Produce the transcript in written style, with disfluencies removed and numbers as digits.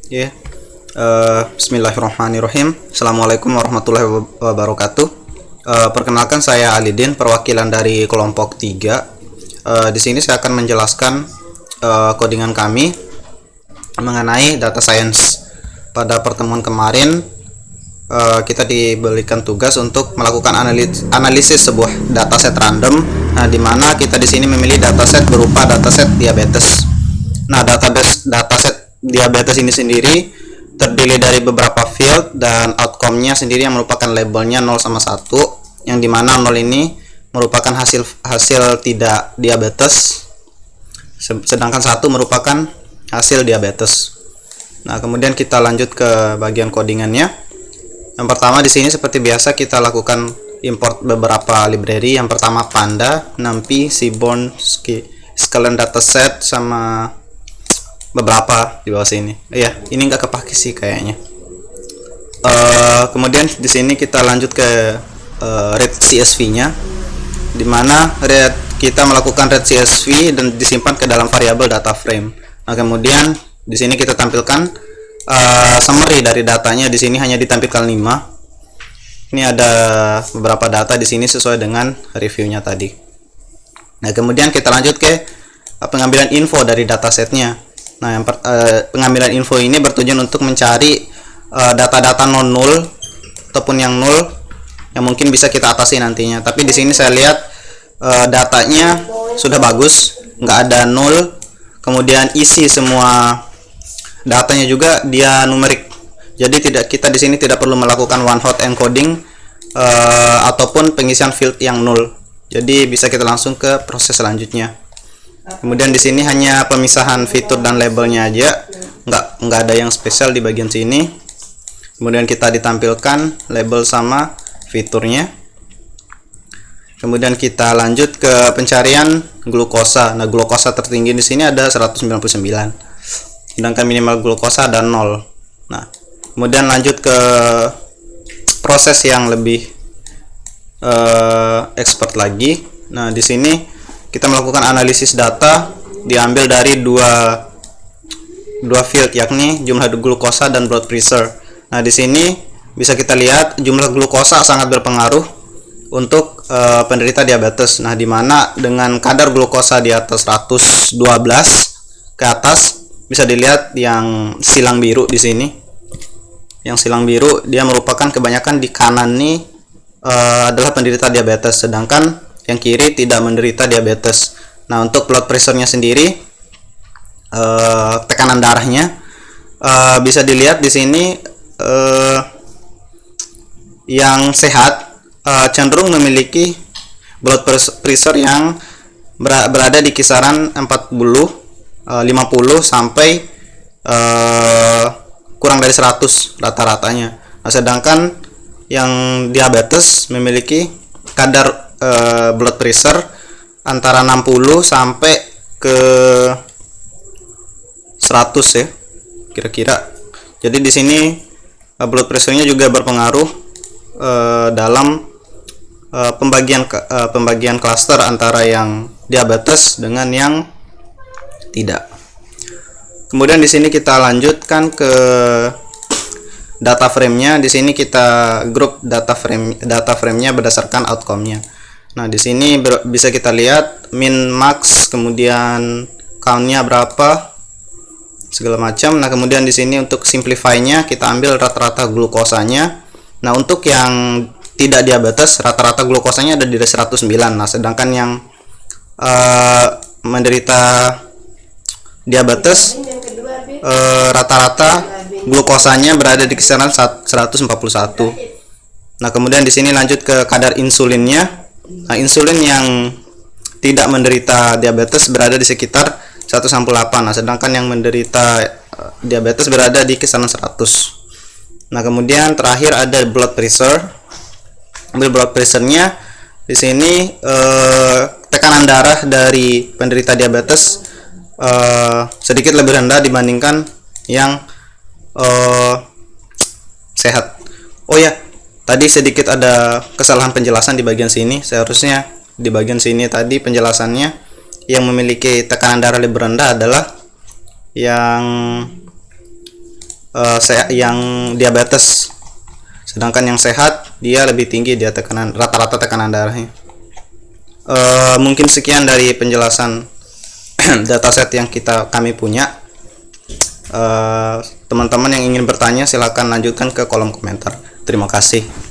Ya, Bismillahirrahmanirrahim. Assalamualaikum warahmatullahi wabarakatuh. Perkenalkan, saya Alidin, perwakilan dari kelompok 3. Di sini saya akan menjelaskan codingan kami mengenai data science. Pada pertemuan kemarin kita diberikan tugas untuk melakukan analisis sebuah dataset random. Nah, di mana kita di sini memilih dataset berupa dataset diabetes. Nah, dataset diabetes ini sendiri terdiri dari beberapa field dan outcome-nya sendiri yang merupakan labelnya 0 sama 1, yang dimana 0 ini merupakan hasil tidak diabetes, sedangkan 1 merupakan hasil diabetes. Nah, kemudian kita lanjut ke bagian codingannya. Yang pertama di sini seperti biasa kita lakukan import beberapa library. Yang pertama Panda, NumPy, Seaborn, Scikit dataset, sama beberapa di bawah sini. Iya, ini nggak kepake sih kayaknya. Kemudian di sini kita lanjut ke read CSV-nya, dimana kita melakukan read CSV dan disimpan ke dalam variabel data frame. Nah, kemudian di sini kita tampilkan summary dari datanya. Di sini hanya ditampilkan 5. Ini ada beberapa data di sini sesuai dengan reviewnya tadi. Nah, kemudian kita lanjut ke pengambilan info dari datasetnya. Nah, pengambilan info ini bertujuan untuk mencari data-data non-null ataupun yang null yang mungkin bisa kita atasi nantinya. Tapi di sini saya lihat datanya sudah bagus, nggak ada null. Kemudian isi semua datanya juga dia numerik. Jadi kita di sini tidak perlu melakukan one hot encoding ataupun pengisian field yang null. Jadi bisa kita langsung ke proses selanjutnya. Kemudian di sini hanya pemisahan fitur dan labelnya aja, nggak ada yang spesial di bagian sini. Kemudian kita ditampilkan label sama fiturnya. Kemudian kita lanjut ke pencarian glukosa. Nah, glukosa tertinggi di sini ada 199, sedangkan minimal glukosa ada 0. Nah, kemudian lanjut ke proses yang lebih expert lagi. Nah, di sini kita melakukan analisis data, diambil dari dua field, yakni jumlah glukosa dan blood pressure. Nah, di sini bisa kita lihat jumlah glukosa sangat berpengaruh untuk penderita diabetes. Nah, di mana dengan kadar glukosa di atas 112 ke atas, bisa dilihat yang silang biru di sini. Yang silang biru dia merupakan kebanyakan di kanan nih adalah penderita diabetes, sedangkan yang kiri tidak menderita diabetes. Nah, untuk blood pressure-nya sendiri, tekanan darahnya bisa dilihat di sini, yang sehat cenderung memiliki blood pressure yang berada di kisaran 50 sampai kurang dari 100 rata-ratanya. Nah, sedangkan yang diabetes memiliki kadar blood pressure antara 60 sampai ke 100 ya kira-kira. Jadi di sini blood pressure-nya juga berpengaruh dalam pembagian klaster antara yang diabetes dengan yang tidak. Kemudian di sini kita lanjutkan ke data frame-nya. Di sini kita grup data frame-nya berdasarkan outcome-nya. Nah, di sini bisa kita lihat min, max, kemudian count-nya berapa, segala macam. Nah, kemudian di sini untuk simplify-nya kita ambil rata-rata glukosanya. Nah, untuk yang tidak diabetes rata-rata glukosanya ada di 109. Nah, sedangkan yang menderita diabetes rata-rata glukosanya berada di kisaran 141. Nah, kemudian di sini lanjut ke kadar insulinnya. Nah, insulin yang tidak menderita diabetes berada di sekitar 168. Nah, sedangkan yang menderita diabetes berada di kisaran 100. Nah, kemudian terakhir ada blood pressure. Blood pressure-nya di sini tekanan darah dari penderita diabetes sedikit lebih rendah dibandingkan yang sehat. Oh ya, tadi sedikit ada kesalahan penjelasan di bagian sini. Seharusnya di bagian sini tadi penjelasannya yang memiliki tekanan darah lebih rendah adalah yang yang diabetes, sedangkan yang sehat dia lebih tinggi dia rata-rata tekanan darahnya. Mungkin sekian dari penjelasan dataset yang kami punya. Teman-teman yang ingin bertanya silakan lanjutkan ke kolom komentar. Terima kasih.